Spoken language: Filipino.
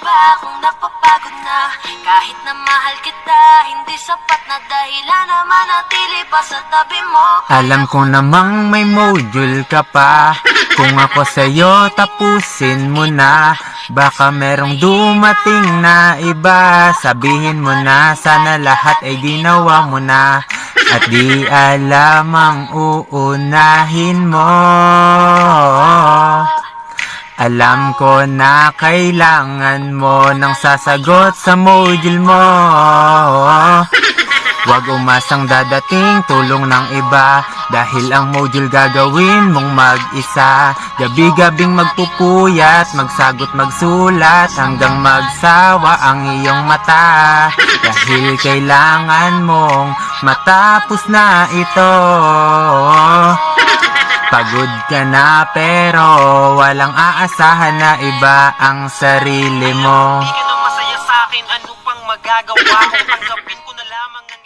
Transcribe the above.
ba kung napapagod na? Kahit na mahal kita, hindi sapat na dahilan na manatili pa sa tabi mo. Alam ko namang may module ka pa. Kung ako sa'yo, tapusin mo na. Baka merong dumating na iba. Sabihin mo na, sana lahat ay ginawa mo na. At di alam ang uunahin mo. Alam ko na kailangan mo ng sasagot sa module mo. Huwag umasang dadating tulong ng iba, dahil ang module gagawin mong mag-isa. Gabi-gabing magpupuyat, magsagot magsulat, hanggang magsawa ang iyong mata. Dahil kailangan mong matapos na ito. Pagod ka na pero walang aasahan na iba ang sarili mo. Di ka na masaya sa'kin, ano pang magagawa ko? Tanggapin ko na lamang ang